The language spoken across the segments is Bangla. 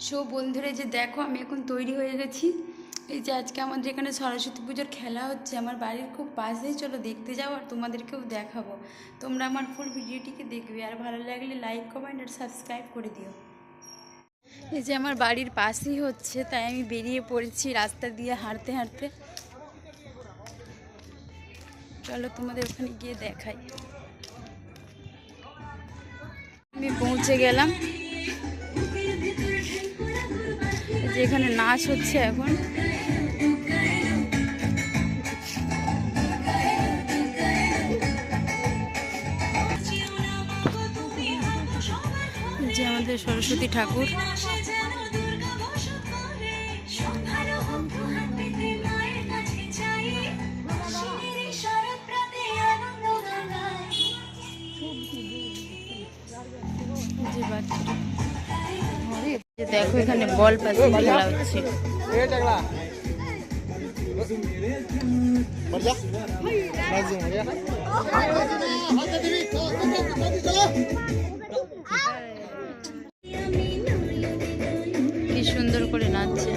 সো বন্ধুরা, যে দেখো আমি এখন তৈরি হয়ে গেছি। এই যে আজকে আমাদের এখানে সরস্বতী পুজোর খেলা হচ্ছে আমার বাড়ির খুব পাশেই, চলো দেখতে যাও আর তোমাদেরকেও দেখাবো। তোমরা আমার ফুল ভিডিওটিকে দেখবে আর ভালো লাগলে লাইক কমেন্ট আর সাবস্ক্রাইব করে দিও। এই যে আমার বাড়ির পাশেই হচ্ছে, তাই আমি বেরিয়ে পড়েছি রাস্তা দিয়ে হাঁটতে হাঁটতে। চলো তোমাদের ওখানে গিয়ে দেখাই। আমি পৌঁছে গেলাম। যে এখানে নাচ হচ্ছে এখন। যে আমাদের সরস্বতী ঠাকুর। যে দেখো এখানে বল পাশে খেলা হচ্ছে। কি সুন্দর করে নাচছে।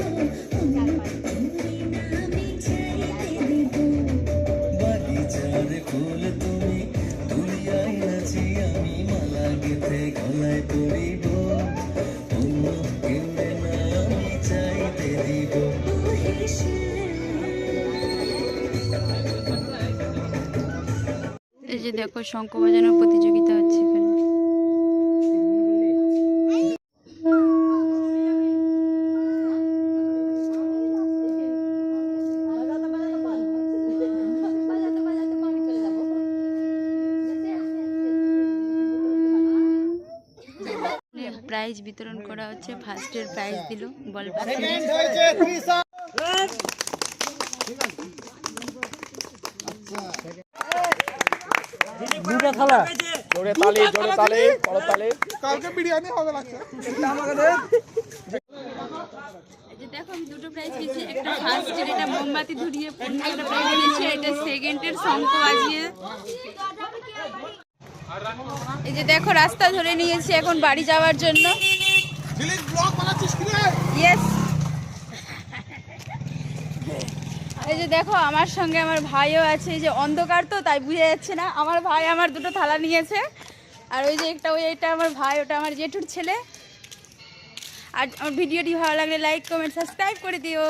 এই যে দেখো শঙ্খ বাজানোর প্রতিযোগিতা হচ্ছে এখানে। প্রাইজ বিতরণ করা হচ্ছে। ফার্স্টের প্রাইজ দিল বল পাখি। দুটো থালা জোরে তালি জোরে তালি বড় তালি। কালকে বিরিয়ানি হবে লাগছে। দেখো আমি দুটো প্রাইজ পেয়েছি। একটা ফার্স্টের এটা মোমবাতি ধরিয়ে একটা প্রাইজ পেয়েছি, এটা সেকেন্ডের শঙ্খ বাজিয়ে। এই যে দেখো রাস্তা ধরে নিয়েছি এখন বাড়ি যাওয়ার জন্য। ইয়েস। এই যে দেখো আমার সঙ্গে আমার ভাইও আছে। এই যে অন্ধকার তো তাই বুঝে যাচ্ছে না। আমার ভাই আমার দুটো থালা নিয়েছে। আর ওই যে একটা এটা আমার ভাই, ওটা আমার জেঠুর ছেলে। আর আমার ভিডিওটি ভালো লাগলে লাইক কমেন্ট সাবস্ক্রাইব করে দিও।